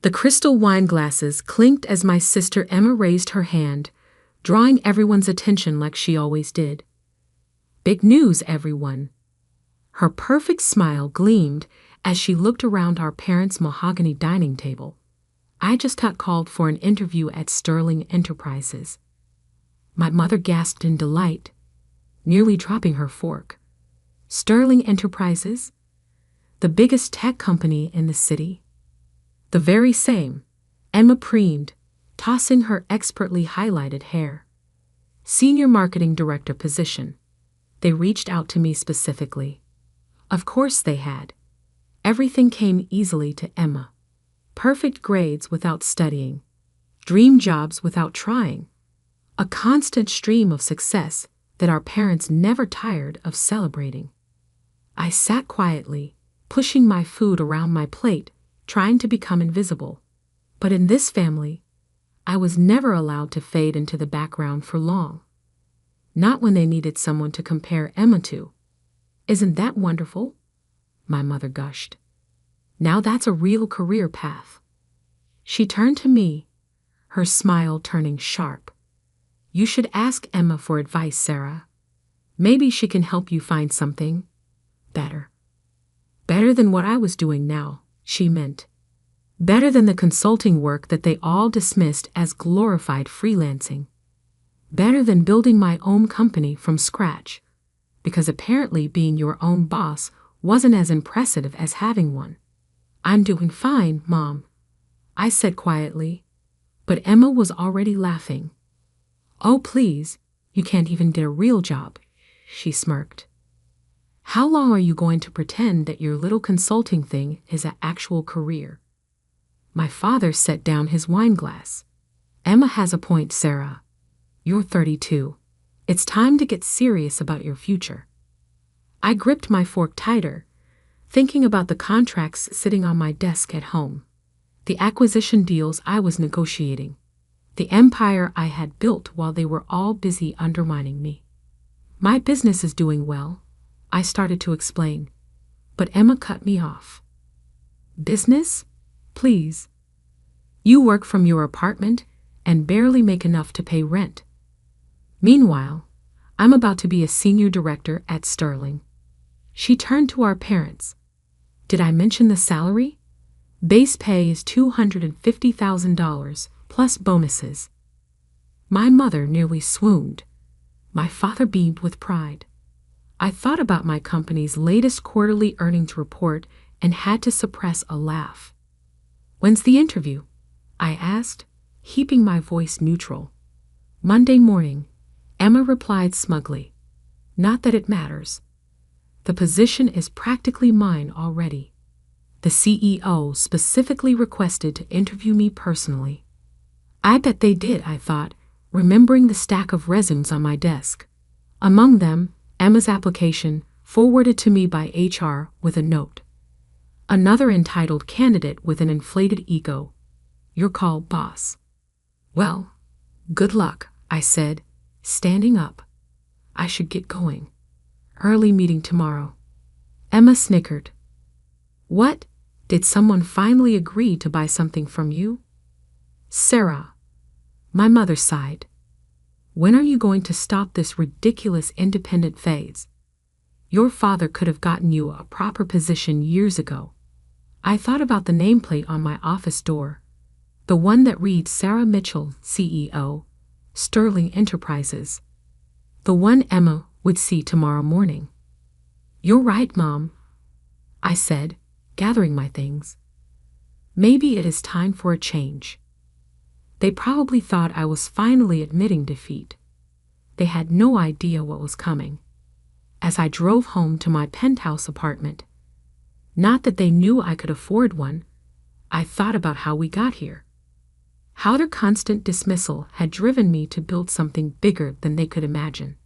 The crystal wine glasses clinked as my sister Emma raised her hand, drawing everyone's attention like she always did. "Big news, everyone." Her perfect smile gleamed as she looked around our parents' mahogany dining table. "I just got called for an interview at Sterling Enterprises." My mother gasped in delight, nearly dropping her fork. "Sterling Enterprises? The biggest tech company in the city?" "The very same," Emma preemed, tossing her expertly highlighted hair. "Senior marketing director position. They reached out to me specifically." Of course they had. Everything came easily to Emma. Perfect grades without studying. Dream jobs without trying. A constant stream of success that our parents never tired of celebrating. I sat quietly, pushing my food around my plate, trying to become invisible. But in this family, I was never allowed to fade into the background for long. Not when they needed someone to compare Emma to. "Isn't that wonderful?" my mother gushed. "Now that's a real career path." She turned to me, her smile turning sharp. "You should ask Emma for advice, Sarah. Maybe she can help you find something better." Better than what I was doing now, she meant. Better than the consulting work that they all dismissed as glorified freelancing. Better than building my own company from scratch, because apparently being your own boss wasn't as impressive as having one. "I'm doing fine, Mom," I said quietly, but Emma was already laughing. "Oh, please, you can't even get a real job," she smirked. "How long are you going to pretend that your little consulting thing is an actual career?" My father set down his wine glass. "Emma has a point, Sarah. You're 32. It's time to get serious about your future." I gripped my fork tighter, thinking about the contracts sitting on my desk at home, the acquisition deals I was negotiating, the empire I had built while they were all busy undermining me. "My business is doing well," I started to explain, but Emma cut me off. "Business? Please. You work from your apartment and barely make enough to pay rent. Meanwhile, I'm about to be a senior director at Sterling." She turned to our parents. "Did I mention the salary? Base pay is $250,000 plus bonuses." My mother nearly swooned. My father beamed with pride. I thought about my company's latest quarterly earnings report and had to suppress a laugh. "When's the interview?" I asked, keeping my voice neutral. "Monday morning," Emma replied smugly. "Not that it matters. The position is practically mine already. The CEO specifically requested to interview me personally." I bet they did, I thought, remembering the stack of resumes on my desk. Among them, Emma's application, forwarded to me by HR with a note. Another entitled candidate with an inflated ego. "Your call, boss." "Well, good luck," I said, standing up. "I should get going. Early meeting tomorrow." Emma snickered. "What? Did someone finally agree to buy something from you?" "Sarah," my mother sighed. "When are you going to stop this ridiculous independent phase? Your father could have gotten you a proper position years ago." I thought about the nameplate on my office door, the one that reads Sarah Mitchell, CEO, Sterling Enterprises, the one Emma would see tomorrow morning. "You're right, Mom," I said, gathering my things. Maybe it is time for a change. They probably thought I was finally admitting defeat. They had no idea what was coming. As I drove home to my penthouse apartment, not that they knew I could afford one, I thought about how we got here. How their constant dismissal had driven me to build something bigger than they could imagine.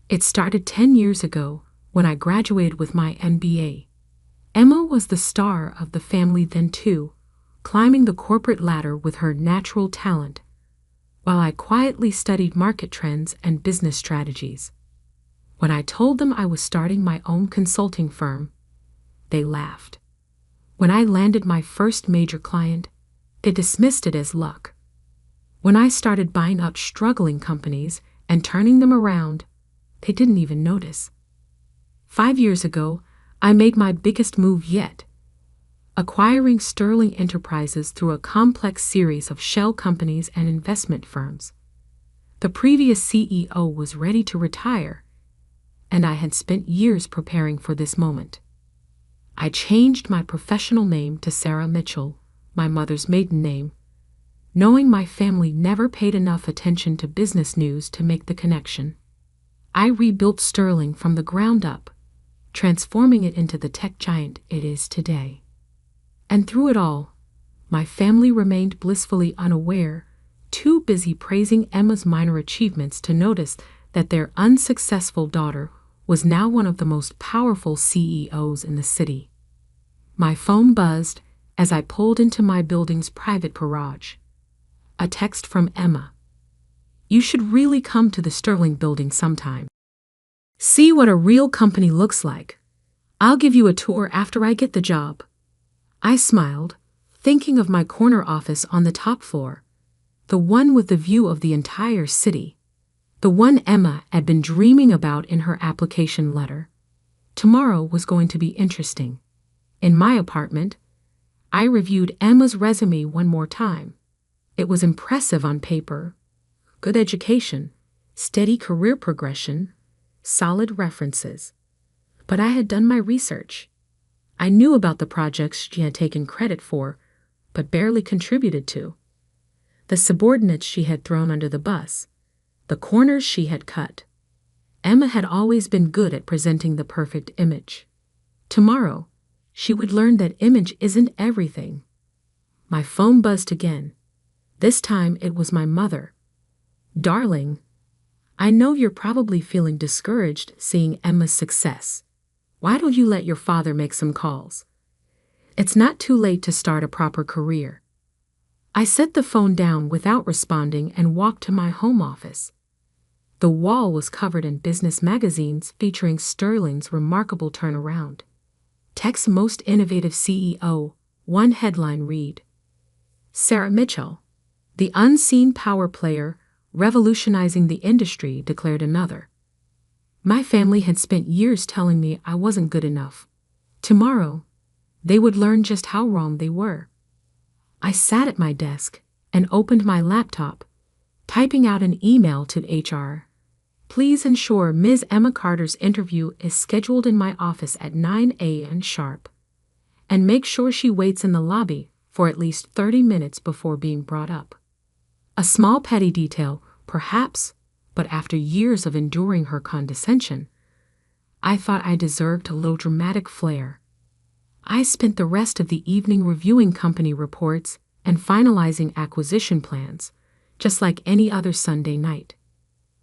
It started 10 years ago when I graduated with my MBA. Emma was the star of the family then too, climbing the corporate ladder with her natural talent, while I quietly studied market trends and business strategies. When I told them I was starting my own consulting firm, they laughed. When I landed my first major client, They dismissed it as luck. When I started buying up struggling companies and turning them around, they didn't even notice. 5 years ago, I made my biggest move yet, acquiring Sterling Enterprises through a complex series of shell companies and investment firms. The previous CEO was ready to retire, and I had spent years preparing for this moment. I changed my professional name to Sarah Mitchell, my mother's maiden name, knowing my family never paid enough attention to business news to make the connection. I rebuilt Sterling from the ground up, transforming it into the tech giant it is today. And through it all, my family remained blissfully unaware, too busy praising Emma's minor achievements to notice that their unsuccessful daughter was now one of the most powerful CEOs in the city. My phone buzzed as I pulled into my building's private garage. A text from Emma. "You should really come to the Sterling building sometime. See what a real company looks like. I'll give you a tour after I get the job." I smiled, thinking of my corner office on the top floor, the one with the view of the entire city, the one Emma had been dreaming about in her application letter. Tomorrow was going to be interesting. In my apartment, I reviewed Emma's resume one more time. It was impressive on paper. Good education, steady career progression, solid references. But I had done my research. I knew about the projects she had taken credit for, but barely contributed to. The subordinates she had thrown under the bus. The corners she had cut. Emma had always been good at presenting the perfect image. Tomorrow, she would learn that image isn't everything. My phone buzzed again. This time it was my mother. "Darling, I know you're probably feeling discouraged seeing Emma's success. Why don't you let your father make some calls? It's not too late to start a proper career." I set the phone down without responding and walked to my home office. The wall was covered in business magazines featuring Sterling's remarkable turnaround. Tech's most innovative CEO, one headline read, "Sarah Mitchell, the unseen power player revolutionizing the industry," declared another. My family had spent years telling me I wasn't good enough. Tomorrow, they would learn just how wrong they were. I sat at my desk and opened my laptop, typing out an email to HR. "Please ensure Ms. Emma Carter's interview is scheduled in my office at 9 a.m. sharp. And make sure she waits in the lobby for at least 30 minutes before being brought up." A small petty detail, perhaps, but after years of enduring her condescension, I thought I deserved a little dramatic flair. I spent the rest of the evening reviewing company reports and finalizing acquisition plans, just like any other Sunday night.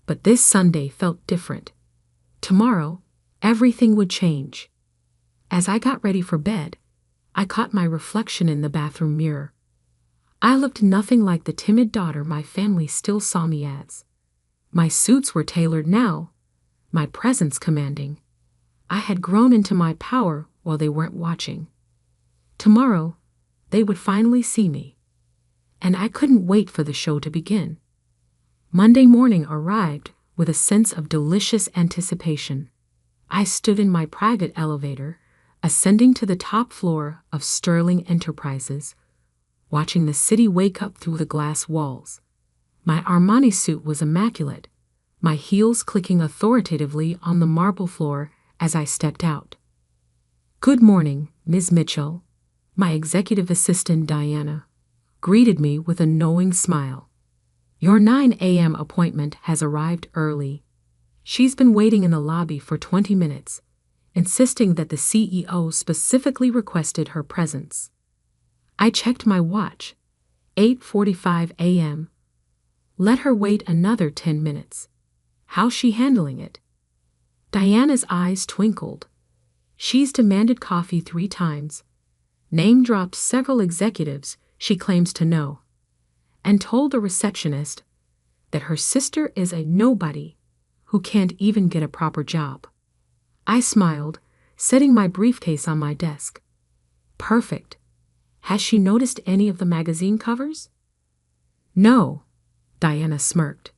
But this Sunday felt different. Tomorrow, everything would change. As I got ready for bed, I caught my reflection in the bathroom mirror. I looked nothing like the timid daughter my family still saw me as. My suits were tailored now, my presence commanding. I had grown into my power while they weren't watching. Tomorrow, they would finally see me. And I couldn't wait for the show to begin. Monday morning arrived with a sense of delicious anticipation. I stood in my private elevator, ascending to the top floor of Sterling Enterprises, watching the city wake up through the glass walls. My Armani suit was immaculate, my heels clicking authoritatively on the marble floor as I stepped out. "Good morning, Ms. Mitchell," my executive assistant Diana greeted me with a knowing smile. "Your 9 a.m. appointment has arrived early." She's been waiting in the lobby for 20 minutes, insisting that the CEO specifically requested her presence. I checked my watch. 8:45 a.m. Let her wait another 10 minutes. How's she handling it? Diana's eyes twinkled. She's demanded coffee 3 times, name-dropped several executives she claims to know, and told the receptionist that her sister is a nobody who can't even get a proper job. I smiled, setting my briefcase on my desk. Perfect. Has she noticed any of the magazine covers? No, Diana smirked.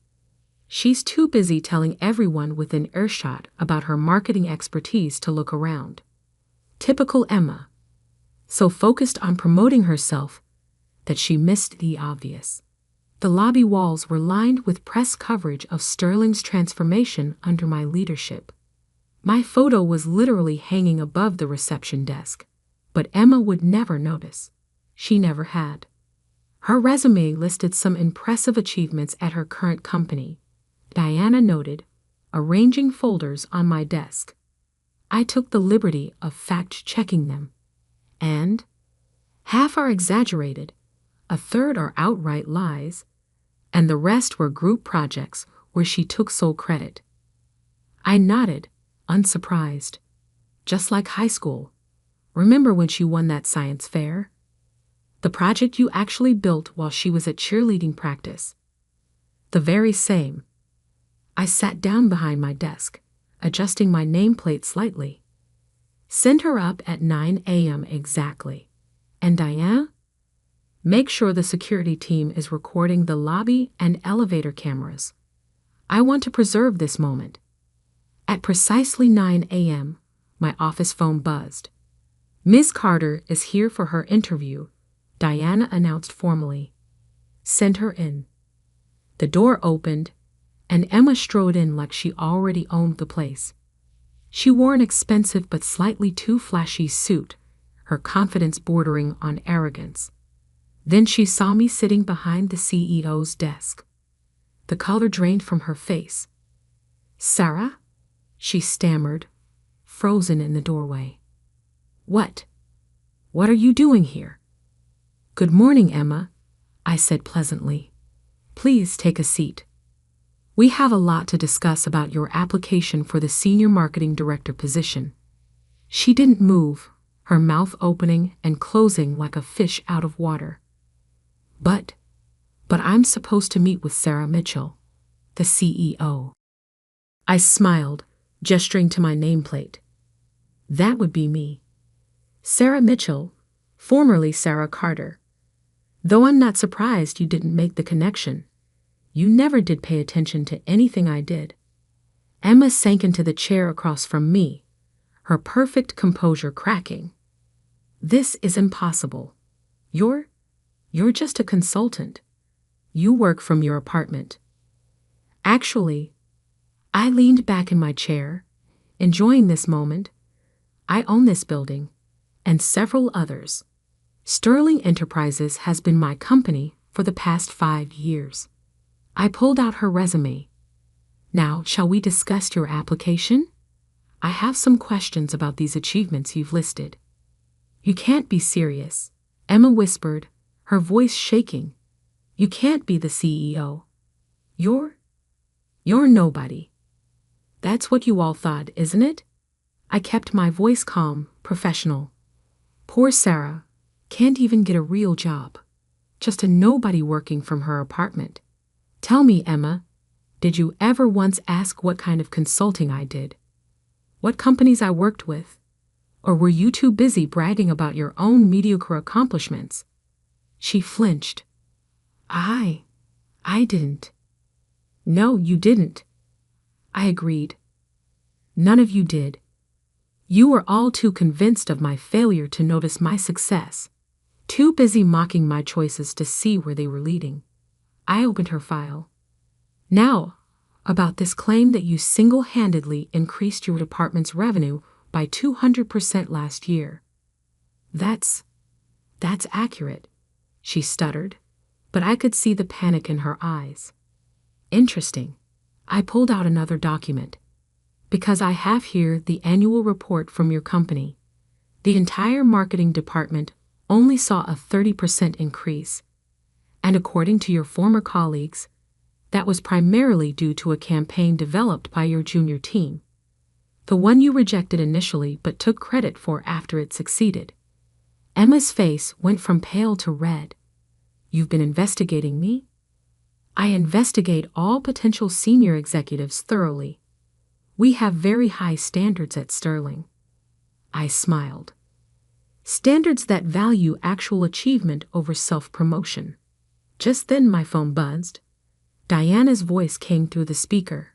She's too busy telling everyone within earshot about her marketing expertise to look around. Typical Emma. So focused on promoting herself that she missed the obvious. The lobby walls were lined with press coverage of Sterling's transformation under my leadership. My photo was literally hanging above the reception desk, but Emma would never notice. She never had. Her resume listed some impressive achievements at her current company, Diana noted, arranging folders on my desk. I took the liberty of fact-checking them. And half are exaggerated, a third are outright lies, and the rest were group projects where she took sole credit. I nodded, unsurprised. Just like high school. Remember when she won that science fair? The project you actually built while she was at cheerleading practice. The very same. I sat down behind my desk, adjusting my nameplate slightly. Send her up at 9 a.m. exactly. And Diana? Make sure the security team is recording the lobby and elevator cameras. I want to preserve this moment. At precisely 9 a.m., my office phone buzzed. Ms. Carter is here for her interview, Diana announced formally. Send her in. The door opened, and Emma strode in like she already owned the place. She wore an expensive but slightly too flashy suit, her confidence bordering on arrogance. Then she saw me sitting behind the CEO's desk. The color drained from her face. Sarah? She stammered, frozen in the doorway. What? What are you doing here? Good morning, Emma, I said pleasantly. Please take a seat. We have a lot to discuss about your application for the Senior Marketing Director position. She didn't move, her mouth opening and closing like a fish out of water. But I'm supposed to meet with Sarah Mitchell, the CEO. I smiled, gesturing to my nameplate. That would be me. Sarah Mitchell, formerly Sarah Carter. Though I'm not surprised you didn't make the connection. You never did pay attention to anything I did. Emma sank into the chair across from me, her perfect composure cracking. This is impossible. You're just a consultant. You work from your apartment. Actually, I leaned back in my chair, enjoying this moment. I own this building, and several others. Sterling Enterprises has been my company for the past 5 years. I pulled out her resume. Now, shall we discuss your application? I have some questions about these achievements you've listed. You can't be serious, Emma whispered, her voice shaking. You can't be the CEO. You're nobody. That's what you all thought, isn't it? I kept my voice calm, professional. Poor Sarah can't even get a real job. Just a nobody working from her apartment. Tell me, Emma, did you ever once ask what kind of consulting I did? What companies I worked with? Or were you too busy bragging about your own mediocre accomplishments? She flinched. I didn't. No, you didn't. I agreed. None of you did. You were all too convinced of my failure to notice my success, too busy mocking my choices to see where they were leading. I opened her file. Now, about this claim that you single-handedly increased your department's revenue by 200% last year. That's accurate, she stuttered, but I could see the panic in her eyes. Interesting. I pulled out another document. Because I have here the annual report from your company. The entire marketing department only saw a 30% increase. And according to your former colleagues, that was primarily due to a campaign developed by your junior team. The one you rejected initially but took credit for after it succeeded. Emma's face went from pale to red. You've been investigating me? I investigate all potential senior executives thoroughly. We have very high standards at Sterling. I smiled. Standards that value actual achievement over self-promotion. Just then my phone buzzed. Diana's voice came through the speaker.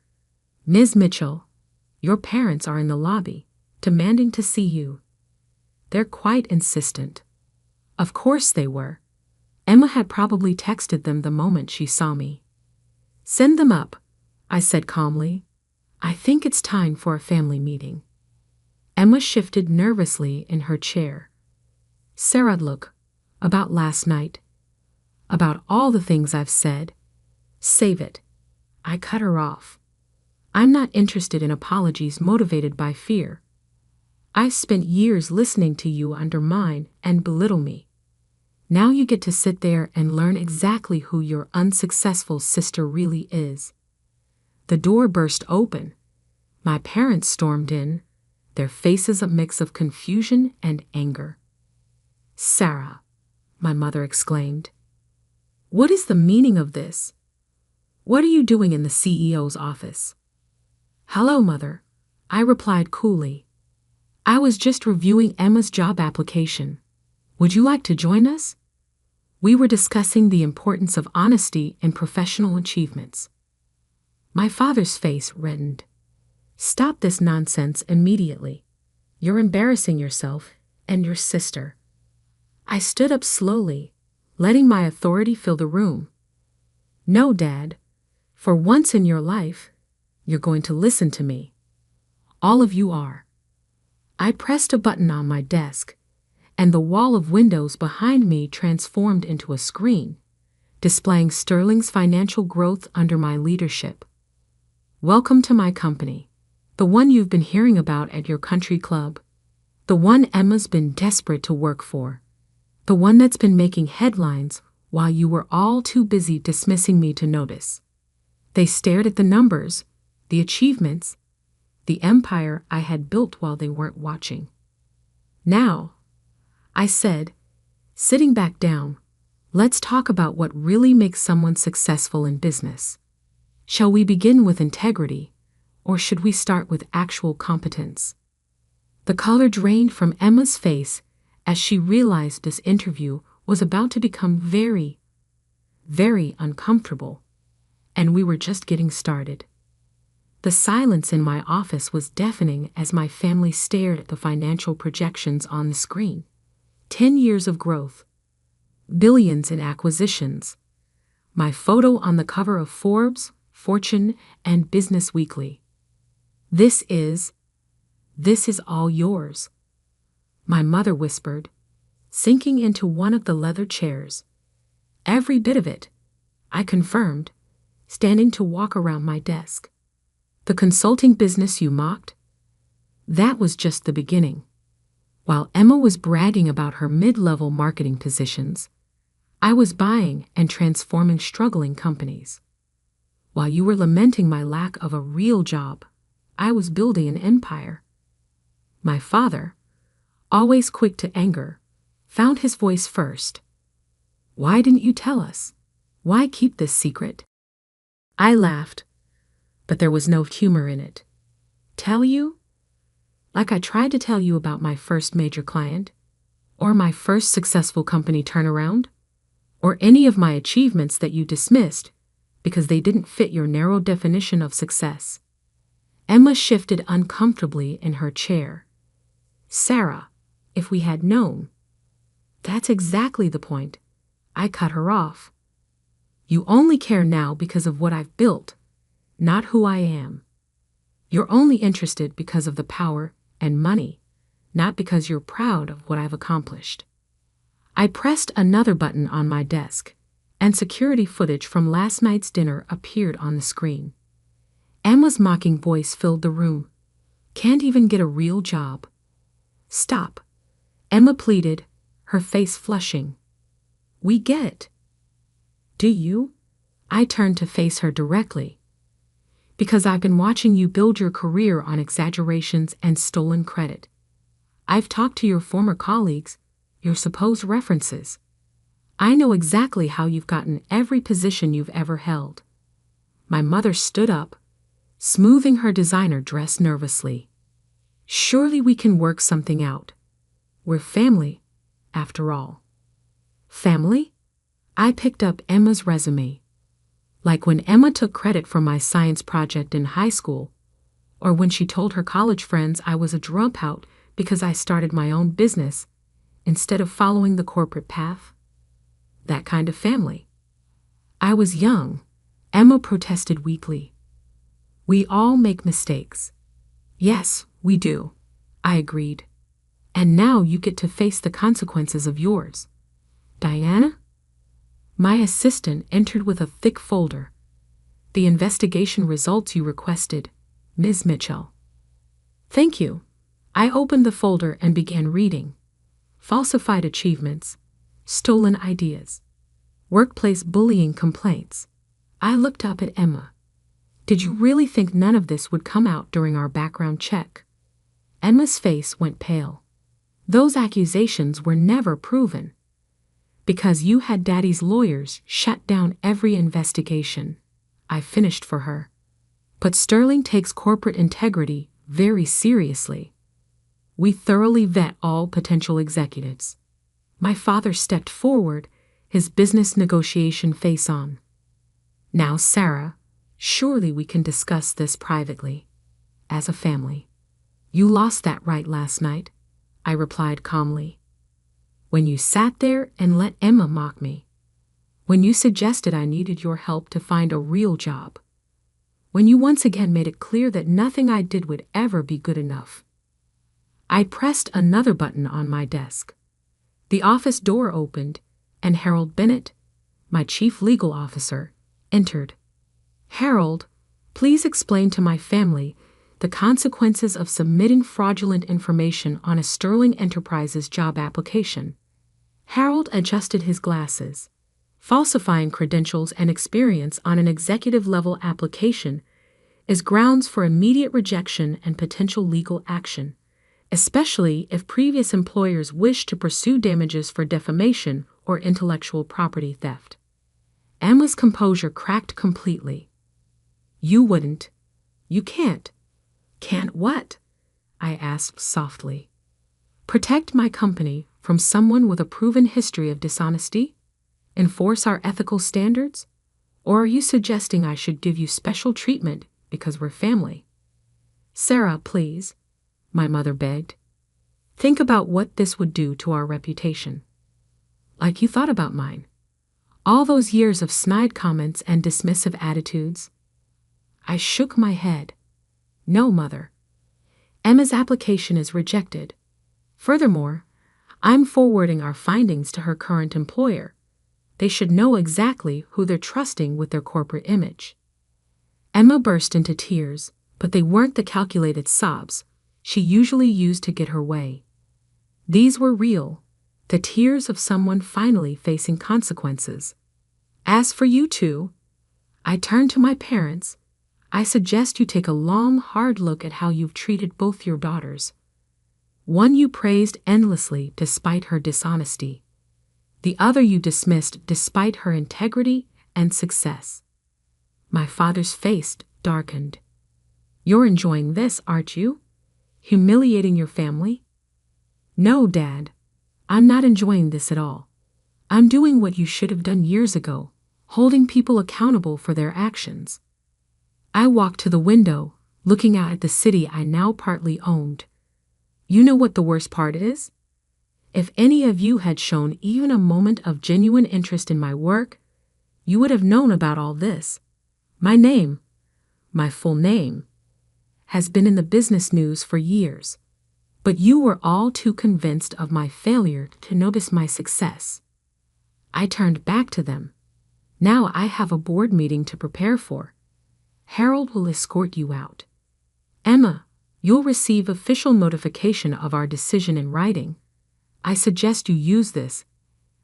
"Ms. Mitchell, your parents are in the lobby, demanding to see you." They're quite insistent. Of course they were. Emma had probably texted them the moment she saw me. "Send them up," I said calmly. "I think it's time for a family meeting." Emma shifted nervously in her chair. "Sarah, look, about last night. About all the things I've said. Save it." I cut her off. "I'm not interested in apologies motivated by fear. I've spent years listening to you undermine and belittle me. Now you get to sit there and learn exactly who your unsuccessful sister really is." The door burst open. My parents stormed in, their faces a mix of confusion and anger. "Sarah," my mother exclaimed, "what is the meaning of this? What are you doing in the CEO's office?" "Hello, Mother," I replied coolly. "I was just reviewing Emma's job application. Would you like to join us?" We were discussing the importance of honesty in professional achievements. My father's face reddened. "Stop this nonsense immediately. You're embarrassing yourself and your sister." I stood up slowly, letting my authority fill the room. "No, Dad. For once in your life, you're going to listen to me. All of you are." I pressed a button on my desk, and the wall of windows behind me transformed into a screen, displaying Sterling's financial growth under my leadership. "Welcome to my company, the one you've been hearing about at your country club, the one Emma's been desperate to work for, the one that's been making headlines while you were all too busy dismissing me to notice." They stared at the numbers, the achievements, the empire I had built while they weren't watching. "Now," I said, sitting back down, "let's talk about what really makes someone successful in business. Shall we begin with integrity, or should we start with actual competence?" The color drained from Emma's face as she realized this interview was about to become very, very uncomfortable, and we were just getting started. The silence in my office was deafening as my family stared at the financial projections on the screen. 10 years of growth, billions in acquisitions, my photo on the cover of Forbes, Fortune, and Business Weekly. This is all yours," my mother whispered, sinking into one of the leather chairs. "Every bit of it," I confirmed, standing to walk around my desk. "The consulting business you mocked? That was just the beginning. While Emma was bragging about her mid-level marketing positions, I was buying and transforming struggling companies. While you were lamenting my lack of a real job, I was building an empire." My father, always quick to anger, found his voice first. "Why didn't you tell us? Why keep this secret?" I laughed, but there was no humor in it. "Tell you? Like I tried to tell you about my first major client, or my first successful company turnaround, or any of my achievements that you dismissed because they didn't fit your narrow definition of success." Emma shifted uncomfortably in her chair. "Sarah, if we had known." "That's exactly the point." I cut her off. "You only care now because of what I've built, not who I am. You're only interested because of the power and money, not because you're proud of what I've accomplished." I pressed another button on my desk, and security footage from last night's dinner appeared on the screen. Emma's mocking voice filled the room. "Can't even get a real job." "Stop," Emma pleaded, her face flushing. "We get it." "Do you?" I turned to face her directly. "Because I've been watching you build your career on exaggerations and stolen credit. I've talked to your former colleagues, your supposed references. I know exactly how you've gotten every position you've ever held." My mother stood up, smoothing her designer dress nervously. "Surely we can work something out. We're family, after all. Family? I picked up Emma's resume. Like when Emma took credit for my science project in high school, or when she told her college friends I was a dropout because I started my own business instead of following the corporate path. That kind of family. I was young, Emma protested weakly. We all make mistakes. Yes, we do, I agreed. And now you get to face the consequences of yours. Diana? My assistant entered with a thick folder. The investigation results you requested, Ms. Mitchell. Thank you. I opened the folder and began reading. Falsified achievements, stolen ideas, workplace bullying complaints. I looked up at Emma. Did you really think none of this would come out during our background check? Emma's face went pale. Those accusations were never proven. Because you had Daddy's lawyers shut down every investigation, I finished for her. But Sterling takes corporate integrity very seriously. We thoroughly vet all potential executives. My father stepped forward, his business negotiation face on. Now, Sarah, surely we can discuss this privately, as a family. You lost that right last night, I replied calmly. When you sat there and let Emma mock me. When you suggested I needed your help to find a real job. When you once again made it clear that nothing I did would ever be good enough. I pressed another button on my desk. The office door opened, and Harold Bennett, my chief legal officer, entered. Harold, please explain to my family the consequences of submitting fraudulent information on a Sterling Enterprises job application. Harold adjusted his glasses. Falsifying credentials and experience on an executive-level application is grounds for immediate rejection and potential legal action, especially if previous employers wish to pursue damages for defamation or intellectual property theft. Emma's composure cracked completely. You wouldn't. You can't. Can't what? I asked softly. Protect my company from someone with a proven history of dishonesty? Enforce our ethical standards? Or are you suggesting I should give you special treatment because we're family? Sarah, please, my mother begged. Think about what this would do to our reputation. Like you thought about mine. All those years of snide comments and dismissive attitudes. I shook my head. No, Mother. Emma's application is rejected. Furthermore, I'm forwarding our findings to her current employer. They should know exactly who they're trusting with their corporate image. Emma burst into tears, but they weren't the calculated sobs she usually used to get her way. These were real, the tears of someone finally facing consequences. As for you two, I turned to my parents. I suggest you take a long, hard look at how you've treated both your daughters. One you praised endlessly despite her dishonesty. The other you dismissed despite her integrity and success. My father's face darkened. You're enjoying this, aren't you? Humiliating your family? No, Dad. I'm not enjoying this at all. I'm doing what you should have done years ago, holding people accountable for their actions. I walked to the window, looking out at the city I now partly owned. You know what the worst part is? If any of you had shown even a moment of genuine interest in my work, you would have known about all this. My name, my full name, has been in the business news for years. But you were all too convinced of my failure to notice my success. I turned back to them. Now I have a board meeting to prepare for. Harold will escort you out. Emma, you'll receive official notification of our decision in writing. I suggest you use this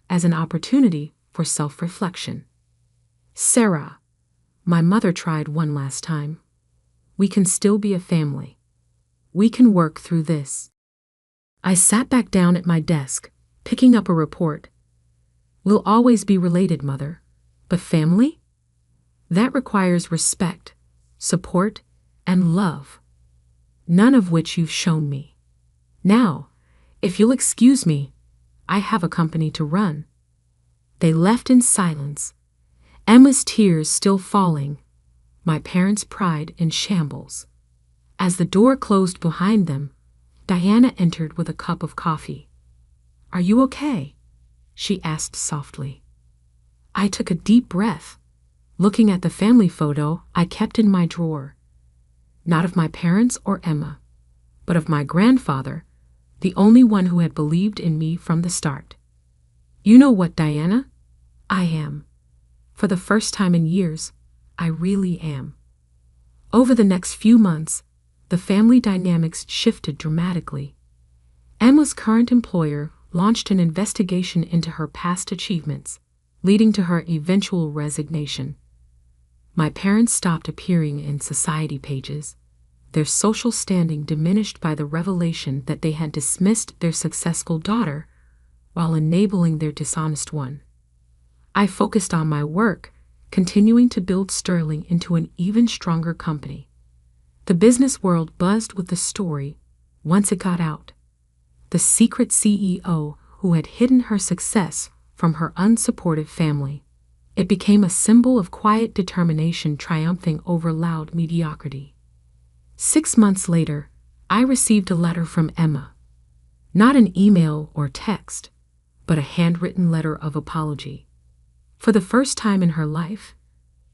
as an opportunity for self-reflection. Sarah, my mother tried one last time. We can still be a family. We can work through this. I sat back down at my desk, picking up a report. We'll always be related, Mother. But family? That requires respect, support, and love. None of which you've shown me. Now, if you'll excuse me, I have a company to run." They left in silence, Emma's tears still falling, my parents' pride in shambles. As the door closed behind them, Diana entered with a cup of coffee. "Are you okay?" she asked softly. I took a deep breath, looking at the family photo I kept in my drawer. Not of my parents or Emma, but of my grandfather, the only one who had believed in me from the start. "You know what, Diana? I am. For the first time in years, I really am." Over the next few months, the family dynamics shifted dramatically. Emma's current employer launched an investigation into her past achievements, leading to her eventual resignation. My parents stopped appearing in society pages, their social standing diminished by the revelation that they had dismissed their successful daughter while enabling their dishonest one. I focused on my work, continuing to build Sterling into an even stronger company. The business world buzzed with the story once it got out. The secret CEO who had hidden her success from her unsupportive family. It became a symbol of quiet determination triumphing over loud mediocrity. 6 months later, I received a letter from Emma. Not an email or text, but a handwritten letter of apology. For the first time in her life,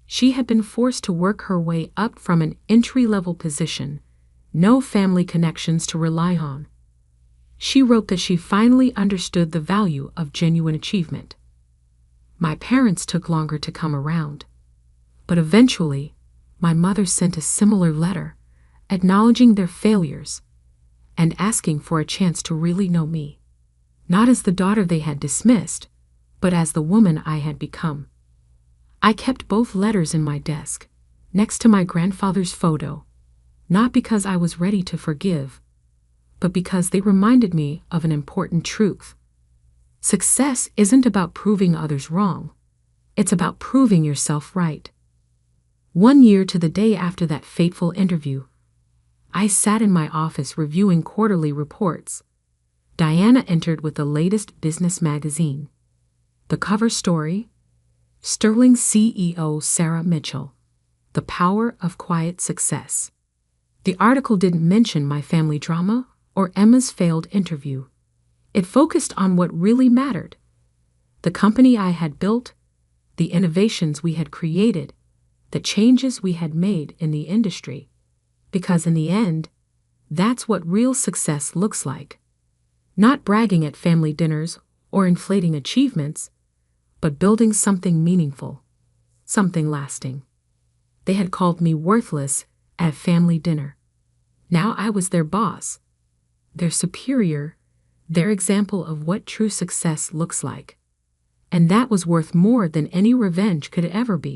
she had been forced to work her way up from an entry-level position, no family connections to rely on. She wrote that she finally understood the value of genuine achievement. My parents took longer to come around, but eventually, my mother sent a similar letter, acknowledging their failures and asking for a chance to really know me, not as the daughter they had dismissed, but as the woman I had become. I kept both letters in my desk, next to my grandfather's photo, not because I was ready to forgive, but because they reminded me of an important truth. Success isn't about proving others wrong. It's about proving yourself right. 1 year to the day after that fateful interview, I sat in my office reviewing quarterly reports. Diana entered with the latest business magazine. The cover story: Sterling CEO Sarah Mitchell, The Power of Quiet Success. The article didn't mention my family drama or Emma's failed interview. It focused on what really mattered: the company I had built, the innovations we had created, the changes we had made in the industry. Because in the end, that's what real success looks like. Not bragging at family dinners or inflating achievements, but building something meaningful, something lasting. They had called me worthless at family dinner. Now I was their boss, their superior, their example of what true success looks like. And that was worth more than any revenge could ever be.